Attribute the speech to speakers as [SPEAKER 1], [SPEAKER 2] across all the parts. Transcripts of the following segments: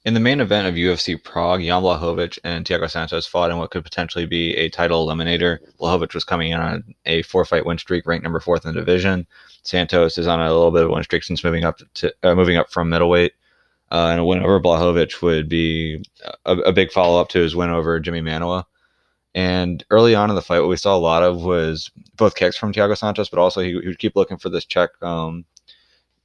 [SPEAKER 1] In the main event of UFC Prague, Jan Blachowicz and Thiago Santos fought in what could potentially be a title eliminator. Blachowicz was coming in on a four-fight win streak, ranked number fourth in the division. Santos is on a little bit of a win streak since moving up from middleweight. And a win over Blachowicz would be a big follow-up to his win over Jimmy Manuwa. And early on in the fight, what we saw a lot of was both kicks from Thiago Santos, but also he would keep looking for this check.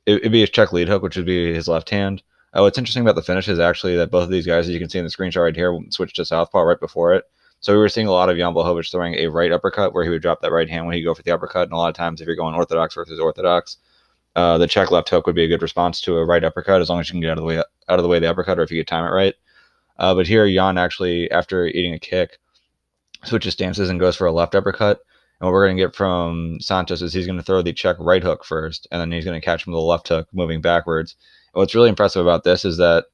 [SPEAKER 1] It'd be his check lead hook, which would be his left hand. What's interesting about the finish is actually that both of these guys, as you can see in the screenshot right here, switched to southpaw right before it. So we were seeing a lot of Jan Blachowicz throwing a right uppercut where he would drop that right hand when he go for the uppercut. And a lot of times, if you're going orthodox versus orthodox, the check left hook would be a good response to a right uppercut as long as you can get out of the way of the uppercut, or if you could time it right. But here, Jan actually, after eating a kick, switches stances and goes for a left uppercut. And what we're going to get from Santos is he's going to throw the check right hook first, and then he's going to catch him with the left hook moving backwards. And what's really impressive about this is that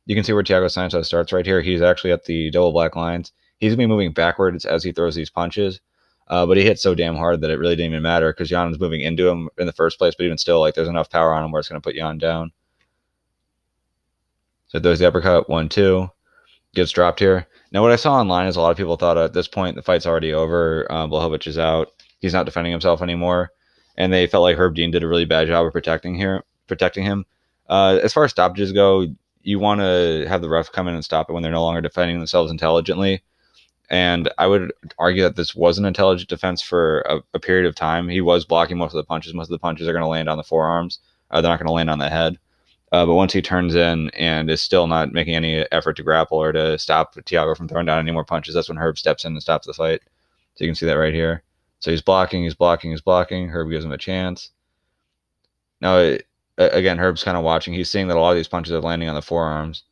[SPEAKER 1] you can see where Thiago Santos starts right here. He's actually at the double black lines. He's going to be moving backwards as he throws these punches. But he hits so damn hard that it really didn't even matter because Jan was moving into him in the first place. But even still, like, there's enough power on him where it's going to put Jan down. So there's the uppercut, 1-2. Gets dropped here. Now, what I saw online is a lot of people thought at this point the fight's already over. Blachowicz is out. He's not defending himself anymore, and they felt like Herb Dean did a really bad job of protecting him. As far as stoppages go, you want to have the ref come in and stop it when they're no longer defending themselves intelligently. And I would argue that this was an intelligent defense for a period of time. He was blocking most of the punches. Most of the punches are going to land on the forearms. They're not going to land on the head. But once he turns in and is still not making any effort to grapple or to stop Thiago from throwing down any more punches, that's when Herb steps in and stops the fight. So you can see that right here. So he's blocking. Herb gives him a chance. Now, again, Herb's kind of watching. He's seeing that a lot of these punches are landing on the forearms.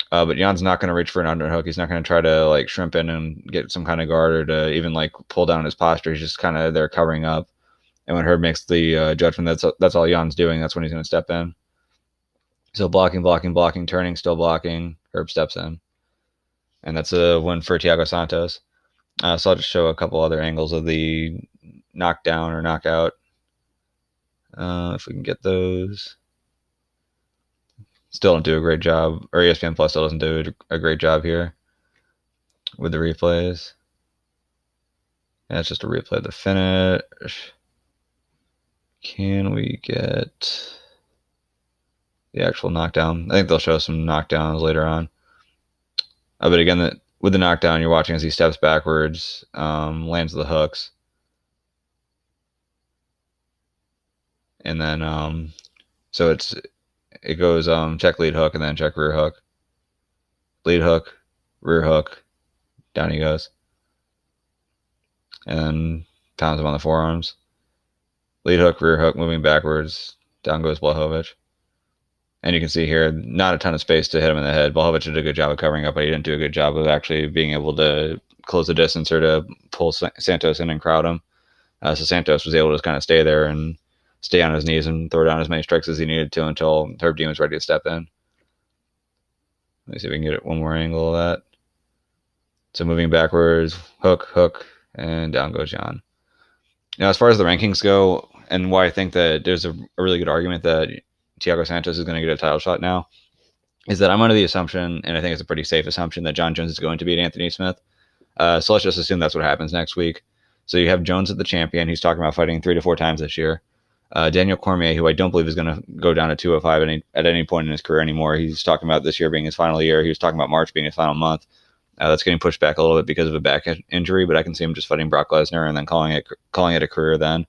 [SPEAKER 1] But Jan's not going to reach for an underhook. He's not going to try to like shrimp in and get some kind of guard or to even like pull down his posture. He's just kind of there covering up. And when Herb makes the judgment, that's all Jan's doing. That's when he's going to step in. So blocking, turning, still blocking. Herb steps in. And that's a win for Thiago Santos. So I'll just show a couple other angles of the knockdown or knockout. If we can get those. Still don't do a great job. Or ESPN Plus still doesn't do a great job here with the replays. Yeah, it's just a replay of the finish. Can we get the actual knockdown? I think they'll show some knockdowns later on. But again, with the knockdown, you're watching as he steps backwards, lands the hooks. And then, so it goes check lead hook and then check rear hook. Lead hook, rear hook, down he goes. And then pounds him on the forearms. Lead hook, rear hook, moving backwards. Down goes Blachowicz. And you can see here, not a ton of space to hit him in the head. Blachowicz did a good job of covering up, but he didn't do a good job of actually being able to close the distance or to pull Santos in and crowd him. So Santos was able to just kind of stay there and stay on his knees and throw down as many strikes as he needed to until Herb Dean was ready to step in. Let me see if we can get one more angle of that. So moving backwards, hook, and down goes Jan. Now, as far as the rankings go, and why I think that there's a really good argument that Thiago Santos is going to get a title shot now, is that I'm under the assumption, and I think it's a pretty safe assumption, that Jon Jones is going to beat Anthony Smith. So let's just assume that's what happens next week. So you have Jones at the champion. He's talking about fighting 3 to 4 times this year. Daniel Cormier, who I don't believe is going to go down to 205 at any point in his career anymore. He's talking about this year being his final year. He was talking about March being his final month. That's getting pushed back a little bit because of a back injury, but I can see him just fighting Brock Lesnar and then calling it a career then.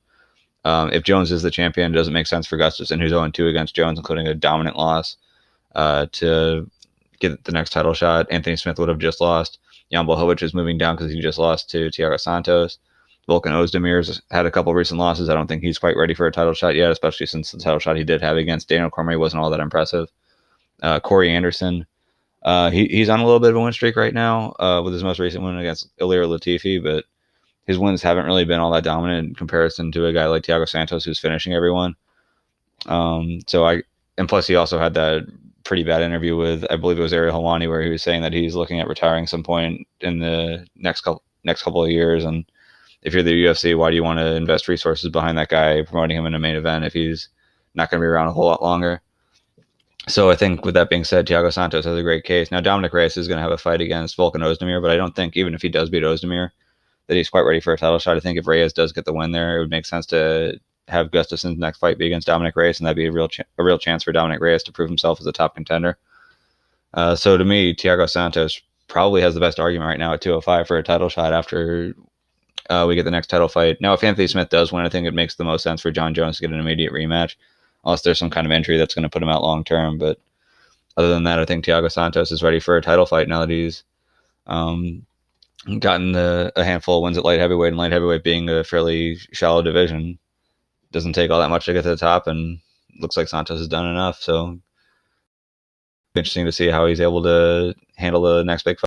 [SPEAKER 1] If Jones is the champion, it doesn't make sense for Gustafsson, who's 0-2 against Jones, including a dominant loss, to get the next title shot. Anthony Smith would have just lost. Jan Blachowicz is moving down because he just lost to Thiago Santos. Volkan Ozdemir's had a couple recent losses. I don't think he's quite ready for a title shot yet, especially since the title shot he did have against Daniel Cormier wasn't all that impressive. Corey Anderson, he's on a little bit of a win streak right now with his most recent win against Ilir Latifi, but his wins haven't really been all that dominant in comparison to a guy like Thiago Santos who's finishing everyone. And plus he also had that pretty bad interview with, I believe it was Ariel Helwani, where he was saying that he's looking at retiring some point in the next couple of years. And if you're the UFC, why do you want to invest resources behind that guy, promoting him in a main event if he's not going to be around a whole lot longer? So I think with that being said, Thiago Santos has a great case. Now Dominic Reyes is going to have a fight against Volkan Ozdemir, but I don't think even if he does beat Ozdemir, that he's quite ready for a title shot. I think if Reyes does get the win there, it would make sense to have Gustafsson's next fight be against Dominic Reyes, and that'd be a real chance for Dominic Reyes to prove himself as a top contender. So to me, Thiago Santos probably has the best argument right now at 205 for a title shot after we get the next title fight. Now, if Anthony Smith does win, I think it makes the most sense for John Jones to get an immediate rematch, unless there's some kind of injury that's going to put him out long term. But other than that, I think Thiago Santos is ready for a title fight now that he's um, gotten a handful of wins at light heavyweight, and light heavyweight being a fairly shallow division, doesn't take all that much to get to the top, and looks like Santos has done enough. So interesting to see how he's able to handle the next big fight.